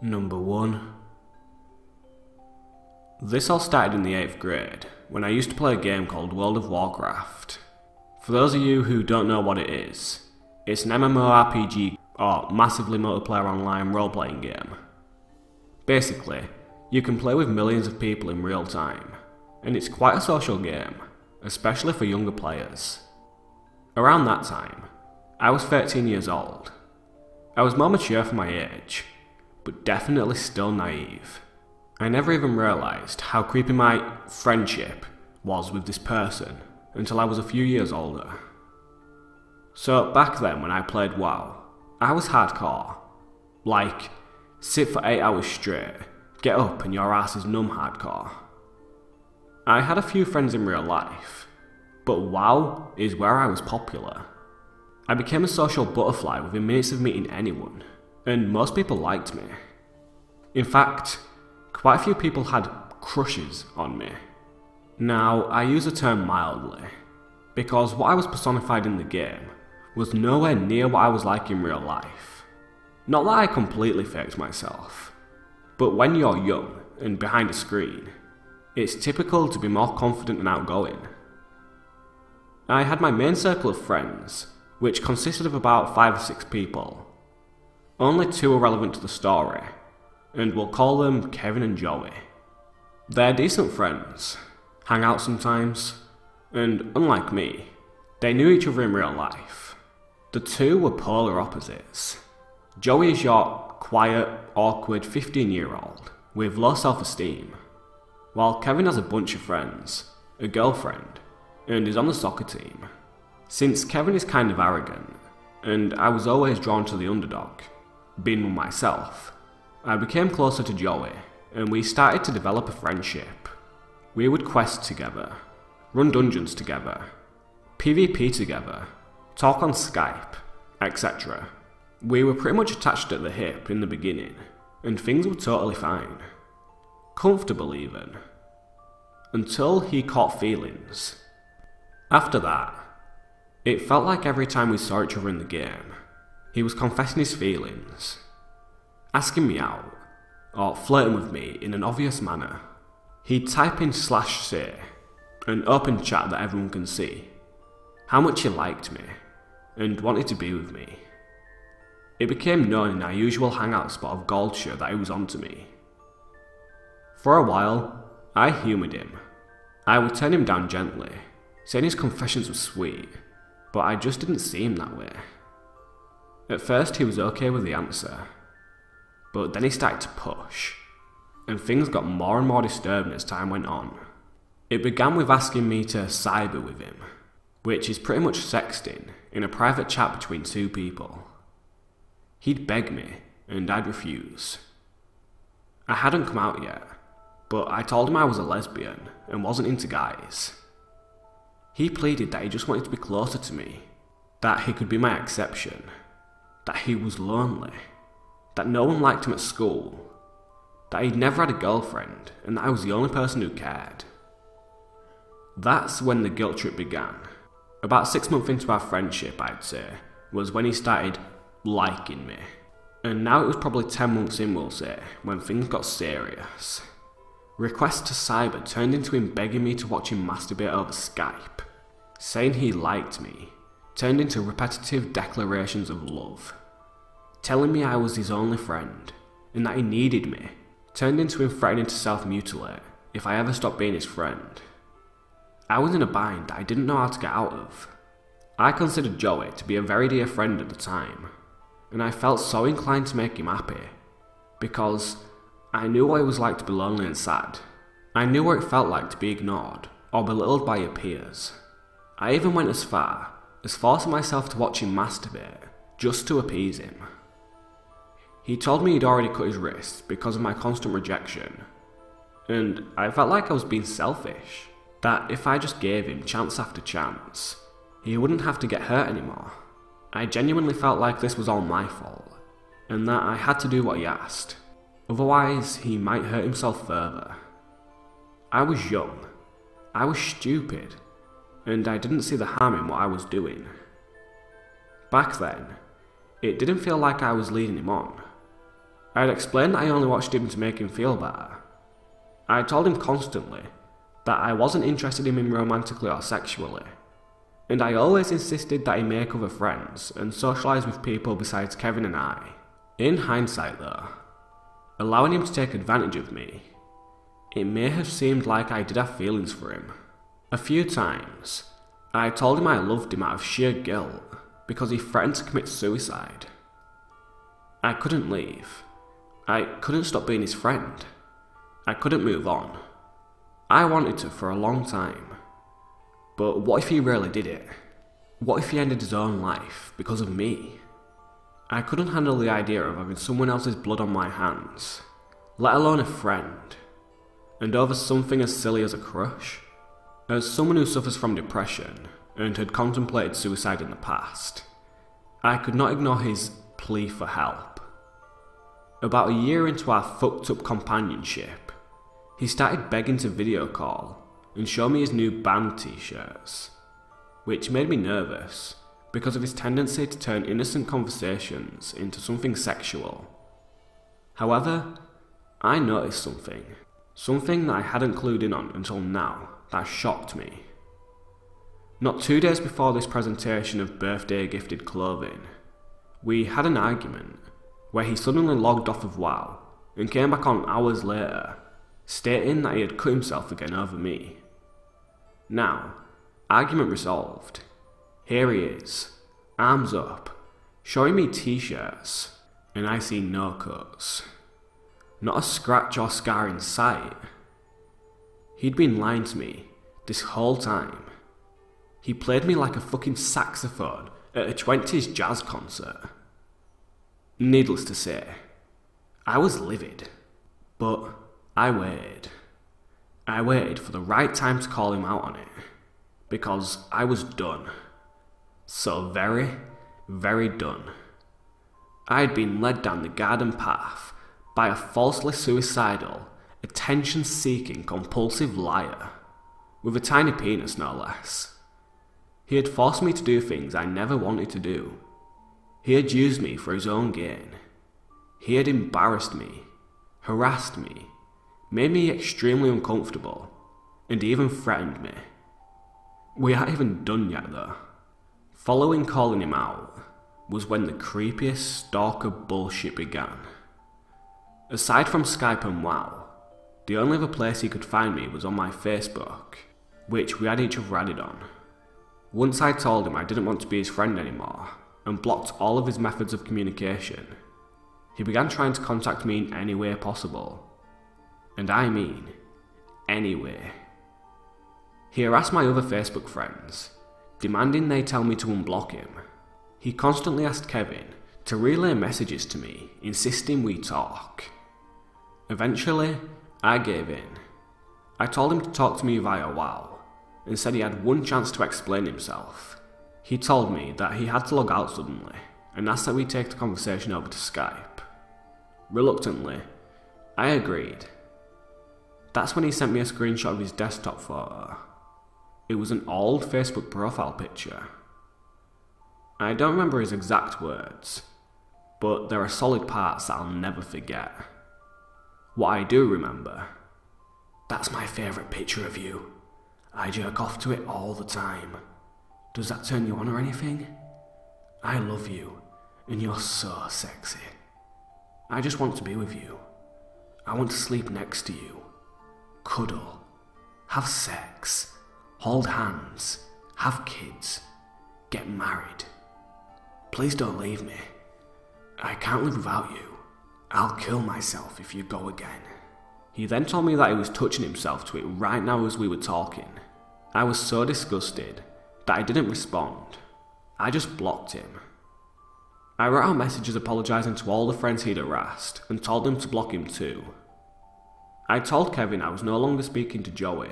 Number 1. This all started in the 8th grade, when I used to play a game called World of Warcraft. For those of you who don't know what it is, it's an MMORPG or massively multiplayer online role-playing game. Basically, you can play with millions of people in real time, and it's quite a social game, especially for younger players. Around that time, I was 13 years old. I was more mature for my age, but definitely still naive. I never even realised how creepy my friendship was with this person until I was a few years older. So back then when I played WoW, I was hardcore. Like, sit for 8 hours straight, get up and your ass is numb hardcore. I had a few friends in real life, but WoW is where I was popular. I became a social butterfly within minutes of meeting anyone, and most people liked me. In fact, quite a few people had crushes on me. Now, I use the term mildly, because what I was personified in the game was nowhere near what I was like in real life. Not that I completely faked myself, but when you're young and behind a screen, it's typical to be more confident and outgoing. I had my main circle of friends, which consisted of about 5 or 6 people. Only 2 are relevant to the story, and we'll call them Kevin and Joey. They're decent friends, hang out sometimes, and unlike me, they knew each other in real life. The 2 were polar opposites. Joey is your quiet, awkward 15-year-old with low self-esteem, while Kevin has a bunch of friends, a girlfriend, and is on the soccer team. Since Kevin is kind of arrogant, and I was always drawn to the underdog, being one myself, I became closer to Joey, and we started to develop a friendship. We would quest together, run dungeons together, PvP together, talk on Skype, etc. We were pretty much attached at the hip in the beginning, and things were totally fine. Comfortable even. Until he caught feelings. After that, it felt like every time we saw each other in the game, he was confessing his feelings, asking me out, or flirting with me in an obvious manner. He'd type in /say, an open chat that everyone can see, how much he liked me, and wanted to be with me. It became known in our usual hangout spot of Goldshire that he was onto me. For a while, I humoured him. I would turn him down gently, saying his confessions were sweet, but I just didn't see him that way. At first he was okay with the answer, but then he started to push, and things got more and more disturbing as time went on. It began with asking me to cyber with him, which is pretty much sexting in a private chat between 2 people. He'd beg me, and I'd refuse. I hadn't come out yet, but I told him I was a lesbian and wasn't into guys. He pleaded that he just wanted to be closer to me, that he could be my exception, that he was lonely, that no one liked him at school, that he'd never had a girlfriend, and that I was the only person who cared. That's when the guilt trip began. About 6 months into our friendship, I'd say, was when he started liking me. And now it was probably 10 months in, we'll say, when things got serious. Requests to cyber turned into him begging me to watch him masturbate over Skype. Saying he liked me turned into repetitive declarations of love. Telling me I was his only friend, and that he needed me, turned into him threatening to self-mutilate if I ever stopped being his friend. I was in a bind that I didn't know how to get out of. I considered Joey to be a very dear friend at the time, and I felt so inclined to make him happy, because I knew what it was like to be lonely and sad. I knew what it felt like to be ignored or belittled by your peers. I even went as far as forcing myself to watch him masturbate just to appease him. He told me he'd already cut his wrists because of my constant rejection, and I felt like I was being selfish, that if I just gave him chance after chance, he wouldn't have to get hurt anymore. I genuinely felt like this was all my fault, and that I had to do what he asked, otherwise he might hurt himself further. I was young, I was stupid, and I didn't see the harm in what I was doing. Back then, it didn't feel like I was leading him on. I had explained that I only watched him to make him feel better. I had told him constantly that I wasn't interested in him romantically or sexually, and I always insisted that he make other friends and socialise with people besides Kevin and I. In hindsight though, allowing him to take advantage of me, it may have seemed like I did have feelings for him. A few times, I told him I loved him out of sheer guilt because he threatened to commit suicide. I couldn't leave. I couldn't stop being his friend. I couldn't move on. I wanted to for a long time. But what if he really did it? What if he ended his own life because of me? I couldn't handle the idea of having someone else's blood on my hands, let alone a friend, and over something as silly as a crush. As someone who suffers from depression and had contemplated suicide in the past, I could not ignore his plea for help. About a year into our fucked up companionship, he started begging to video call and show me his new band t-shirts, which made me nervous because of his tendency to turn innocent conversations into something sexual. However, I noticed something that I hadn't clued in on until now that shocked me. Not 2 days before this presentation of birthday gifted clothing, we had an argument where he suddenly logged off of WoW and came back on hours later, stating that he had cut himself again over me. Now, argument resolved. Here he is, arms up, showing me t-shirts, and I see no cuts. Not a scratch or scar in sight. He'd been lying to me this whole time. He played me like a fucking saxophone at a 20s jazz concert. Needless to say, I was livid, but I waited. I waited for the right time to call him out on it, because I was done. So very, very done. I had been led down the garden path by a falsely suicidal, attention-seeking compulsive liar, with a tiny penis no less. He had forced me to do things I never wanted to do. He had used me for his own gain. He had embarrassed me, harassed me, made me extremely uncomfortable, and even threatened me. We aren't even done yet though. Following calling him out was when the creepiest stalker bullshit began. Aside from Skype and WoW, the only other place he could find me was on my Facebook, which we had each other added on. Once I told him I didn't want to be his friend anymore, and blocked all of his methods of communication, he began trying to contact me in any way possible. And I mean, any way. He harassed my other Facebook friends, demanding they tell me to unblock him. He constantly asked Kevin to relay messages to me, insisting we talk. Eventually, I gave in. I told him to talk to me via WoW, and said he had one chance to explain himself. He told me that he had to log out suddenly, and asked that we take the conversation over to Skype. Reluctantly, I agreed. That's when he sent me a screenshot of his desktop photo. It was an old Facebook profile picture. I don't remember his exact words, but there are solid parts that I'll never forget. What I do remember: "That's my favourite picture of you. I jerk off to it all the time. Does that turn you on or anything? I love you, and you're so sexy. I just want to be with you. I want to sleep next to you, cuddle, have sex, hold hands, have kids, get married. Please don't leave me. I can't live without you. I'll kill myself if you go again." He then told me that he was touching himself to it right now as we were talking. I was so disgusted that I didn't respond. I just blocked him. I wrote out messages apologising to all the friends he'd harassed and told them to block him too. I told Kevin I was no longer speaking to Joey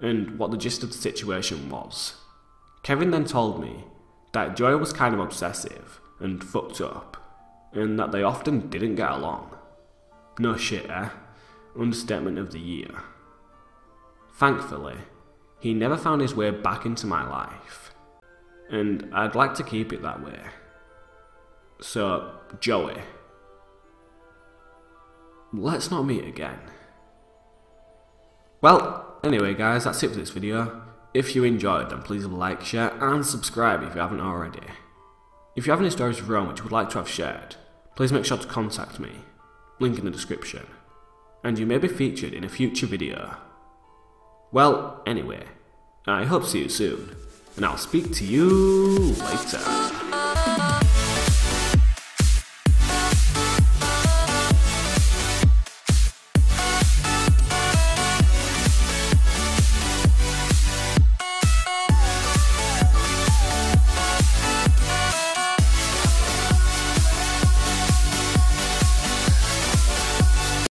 and what the gist of the situation was. Kevin then told me that Joey was kind of obsessive and fucked up, and that they often didn't get along. No shit, eh? Understatement of the year. Thankfully, he never found his way back into my life, and I'd like to keep it that way. So, Joey, let's not meet again. Well, anyway guys, that's it for this video. If you enjoyed, then please like, share and subscribe if you haven't already. If you have any stories of your own which you would like to have shared, please make sure to contact me, link in the description, and you may be featured in a future video. Well, anyway, I hope to see you soon, and I'll speak to you later.